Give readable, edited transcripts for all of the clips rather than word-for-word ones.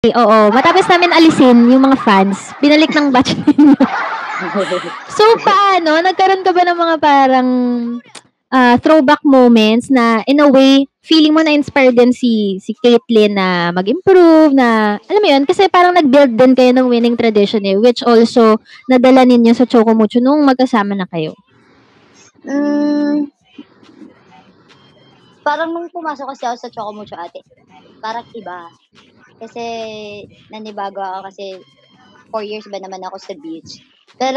Oo, matapos namin alisin yung mga fans, binalik ng batch ninyo. So, paano? Nagkaroon ka ba ng mga parang throwback moments na in a way, feeling mo na-inspired din si Caitlyn na mag-improve, na, alam mo yun, kasi parang nag-build din kayo ng winning tradition which also nadala ninyo sa Chocomucho nung magkasama na kayo. Parang nung pumasok kasi ako sa Chocomucho ate, parang iba. Kasi nanibago ako kasi 4 years ba naman ako sa beach. Pero,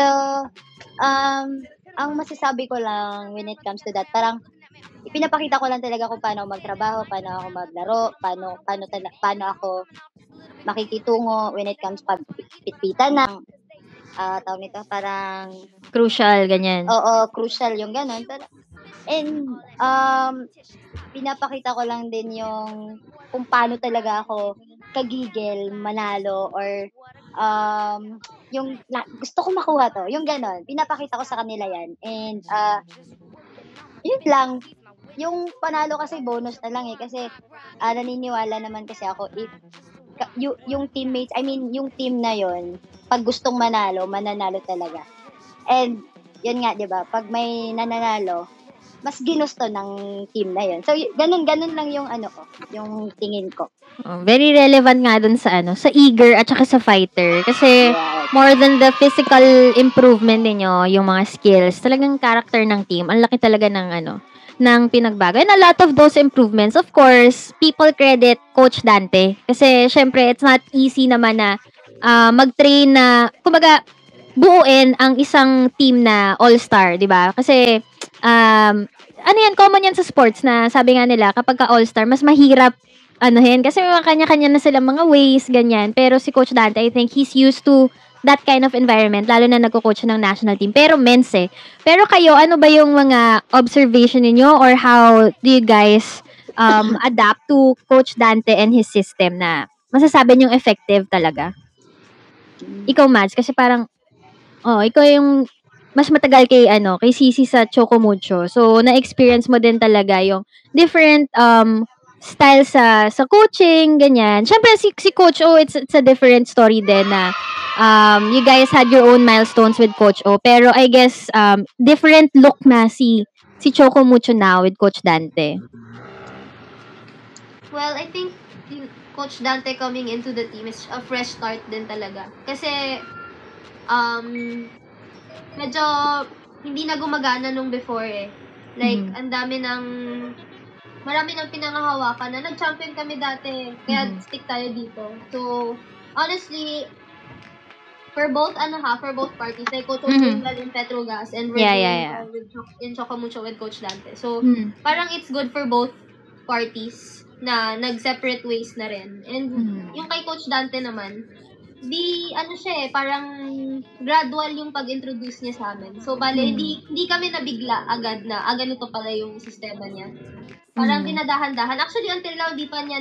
ang masasabi ko lang when it comes to that, parang ipinapakita ko lang talaga kung paano ako magtrabaho, paano ako maglaro, paano ako makikitungo when it comes pagpitpitan ng tawag nito, parang Crucial, ganyan. oo, crucial yung ganun. And pinapakita ko lang din yung kung paano talaga ako kagigil, manalo, or yung gusto ko makuha to, yung ganon. Pinapakita ko sa kanila yan. And yun lang. Yung panalo kasi bonus na lang kasi naniniwala naman kasi ako if yung teammates, yung team na yon, pag gustong manalo, mananalo talaga. And yun nga, 'di ba? Pag may nananalo, mas ginusto ng team na yun. So ganun lang yung yung tingin ko. Very relevant nga dun sa sa eager at saka sa fighter kasi more than the physical improvement niyo, yung mga skills, talagang character ng team. Ang laki talaga ng ng pinagbago. And a lot of those improvements, of course, people credit Coach Dante. Kasi, syempre, it's not easy naman na mag-train na, kumbaga, buuin ang isang team na all-star, di ba? Kasi, ano yan, common yan sa sports na sabi nga nila, kapag ka all-star, mas mahirap kasi may mga kanya-kanya na sila mga ways, ganyan. Pero si Coach Dante, I think he's used to that kind of environment, lalo na nagko-coach ng national team. Pero men's Pero kayo, ano ba yung mga observation niyo or how do you guys adapt to Coach Dante and his system na masasabi niyong effective talaga? Ikaw, Mads, kasi parang, ikaw yung mas matagal kay Sisi sa Chocomucho. So, na-experience mo din talaga yung different style sa coaching, ganyan. Syempre, si Coach O, it's a different story din na you guys had your own milestones with Coach O. Pero I guess, different look na si Chocomucho now with Coach Dante. Well, I think Coach Dante coming into the team is a fresh start din talaga. Kasi, medyo hindi na gumagana nung before Like, marami ng pinangahawakan na nag-champion kami dati. Kaya stick tayo dito. So, honestly, for both parties, like Coach Olingal in Petrogas and in Chocomucho with Coach Dante. So, parang it's good for both parties na nag-separate ways na rin. And yung kay Coach Dante naman, parang gradual yung pag-introduce niya sa amin. So, hindi kami nabigla agad na, ganito pala yung sistema niya. Parang dinadahan-dahan. Actually, until now, di pa niya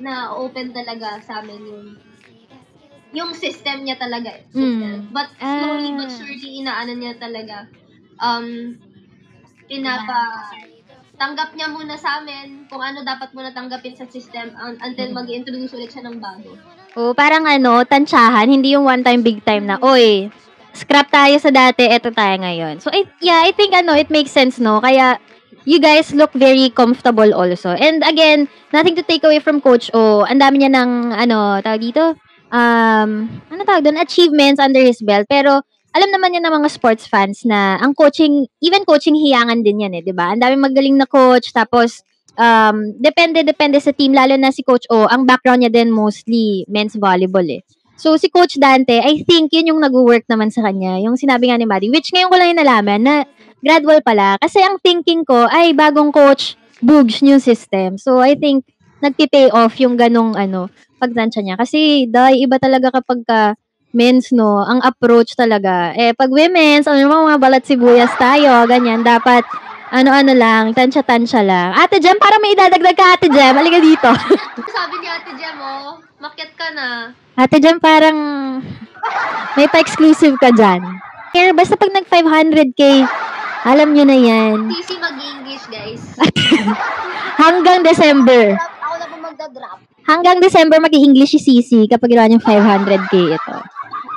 na-open talaga sa amin yung system niya talaga. But slowly but surely, inaano niya talaga. Tanggap niya muna sa amin kung ano dapat muna tanggapin sa system until mag-introduce ulit siya ng bago. Parang tansyahan, hindi yung one time, big time na, oy, scrap tayo sa dati, eto tayo ngayon. So, I think, it makes sense, no? Kaya, you guys look very comfortable also. And again, nothing to take away from Coach O. Ang dami niya ng, tawag dito? Achievements under his belt. Pero, alam naman niya ng mga sports fans na ang coaching, even coaching, hiyangan din yan di ba? Ang dami magaling na coach, tapos, depende sa team, lalo na si Coach O, ang background niya din mostly men's volleyball So, si Coach Dante, I think yun yung nag-work naman sa kanya. Yung sinabi nga ni Maddie, which ngayon ko lang yung nalaman na gradual pala. Kasi ang thinking ko, ay, bagong coach, bugs new system. So, I think, nagpipay off yung ganong, pagtansya niya. Kasi, iba talaga kapag men's, no, ang approach talaga. Pag women's, mga balat sibuyas tayo, ganyan, dapat, lang, tansya-tansya lang. Ate Jem, para may idadagdag ka, Ate Jem. Halika dito. Sabi ni Ate Jem, makyat ka na. Ate Jem, parang may pa-exclusive ka dyan. Pero basta pag nag 500k, alam nyo na yan. Easy mag-English, guys. Hanggang December. Ako na po magda-drop. Hanggang December mag-English si Sisi kapag ginawa niyang 500k ito.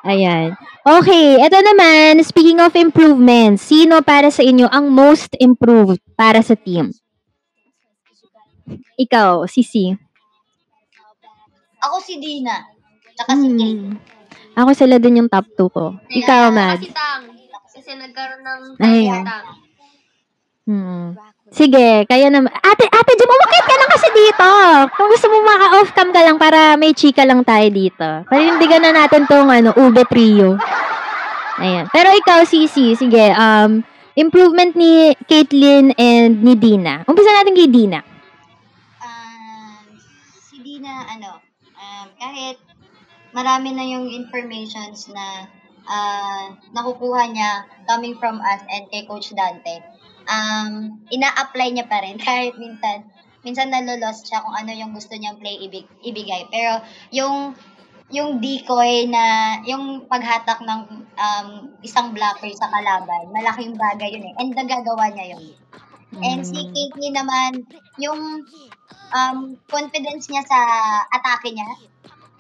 Ayan. Okay, ito naman, speaking of improvements, sino para sa inyo ang most improved para sa team? Ikaw, Sisi. Ako si Dina. Tsaka si Kate. Ako sila din yung top 2 ko. Ikaw, Mad. Kasi Tang. Kasi nagkaroon ng Ay. Tang. Sige, kaya naman. Ate, Jim, umakit ka lang kasi dito. Kung gusto mo maka-off cam ka lang para may chika lang tayo dito. Panindigan na natin tong ube trio. Ayan. Pero ikaw, Sisi, sige, improvement ni Caitlyn and ni Dina. Umpisa natin kay Dina. Si Dina, kahit marami na yung informations na nakukuha niya coming from us and kay Coach Dante, ina-apply niya pa rin kahit minsan nalolos siya kung ano yung gusto niyang play ibigay. Pero yung decoy na yung paghatak ng isang blocker sa kalaban, malaking bagay yun eh. And nagagawa niya yun. And si Katie naman, yung confidence niya sa atake niya.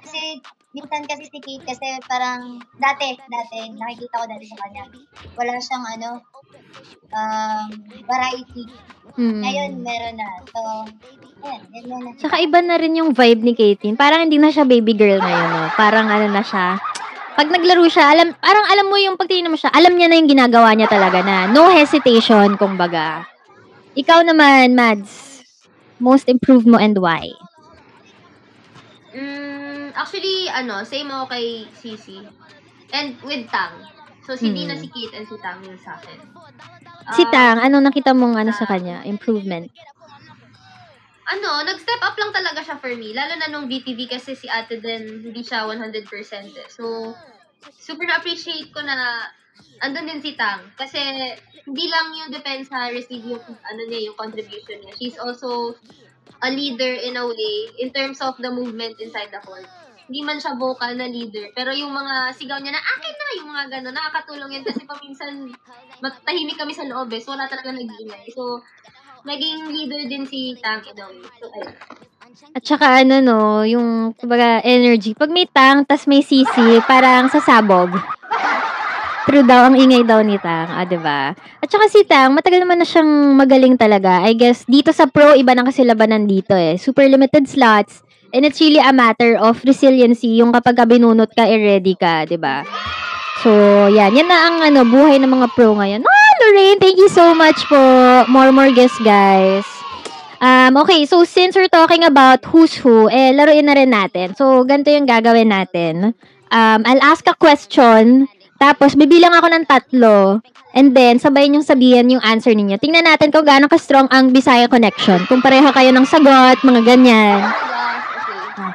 Kasi minsan kasi si Kate kasi parang dati nakikita ko dati sa kanya. Wala siyang variety. Ngayon meron na. So, yan na. Saka iba na rin yung vibe ni Caitlyn. Parang hindi na siya baby girl ngayon, no? Parang na siya. Pag naglaro siya, alam mo yung pagtingin mo siya, alam niya na yung ginagawa niya talaga na no hesitation, kumbaga. Ikaw naman, Mads. Most improved mo and why? Actually, same ako kay Sisi. And with Tang. So, si Dina, si Kate, and si Tang yung sa akin. Si Tang, ano nakita mong sa kanya? Improvement? Nag-step up lang talaga siya for me. Lalo na nung BTV kasi si ate din, hindi siya 100% eh. So, super na-appreciate ko na andun din si Tang. Kasi, hindi lang yung depensa receive yung, yung contribution niya. She's also a leader in a way in terms of the movement inside the court. Hindi man siya vocal na leader, pero yung mga sigaw niya na akin na, yung mga gano'n, nakakatulong yan kasi paminsan matahimik kami sa loob so wala talaga nag-iingay. So, naging leader din si Tang in a way. So, ayun. At saka yung kumbaga energy. Pag may Tang, tas may Sisi, parang sasabog. True daw, ang ingay daw ni Tang. Diba? At saka si Tang, matagal naman na siyang magaling talaga. I guess, dito sa pro, iba na kasi labanan dito eh. Super limited slots. And it's really a matter of resiliency. Yung kapag binunot ka, ready ka. Diba? So, yan. Yan na ang buhay ng mga pro ngayon. Lorraine, thank you so much po. More guests, guys. Okay, so since we're talking about who's who, laruin na rin natin. So, ganito yung gagawin natin. I'll ask a question. Tapos, bibilang ako ng 3. And then, sabay niyong sabihin yung answer ninyo. Tingnan natin kung gaano ka-strong ang Bisaya connection. Kung pareho kayo ng sagot, mga ganyan.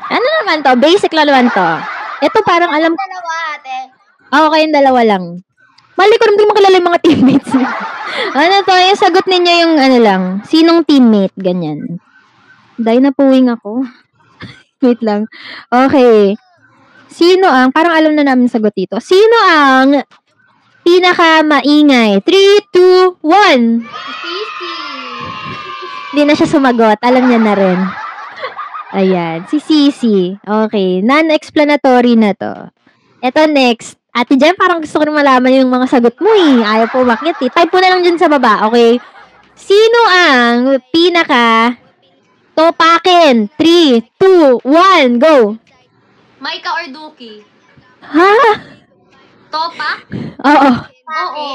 Ano naman to? Basic lang naman to. Ito parang alam... Dalawa, ate. Kayong dalawa lang. Mali ko naman makilala yung mga teammates. To? Yung sagot ninyo yung lang. Sinong teammate? Ganyan. Dahil napuwing ako. Wait lang. Okay. Sino ang, parang alam na namin sagot dito. Sino ang pinaka maingay? 3, 2, 1. Sisi. Hindi na siya sumagot. Alam niya na rin. Ayan. Si Sisi. Okay. Non-explanatory na to. Ito next. Ate Jem, parang gusto ko rin malaman yung mga sagot mo eh. Ayaw po umakyat eh. Type po na lang dyan sa baba. Okay. Sino ang pinaka topakin? 3, 2, 1, go. Maika or Duki? Ha? Topak? Oo. Oo.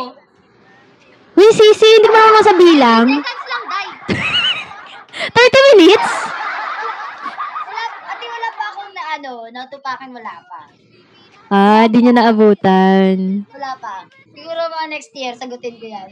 Uy, Sisi, hindi mo naman sa bilang. Seconds lang, Day. 30 minutes? Wala pa akong natupakan, wala pa. Di niya naabutan. Wala pa. Siguro mga next year, sagutin ko yan.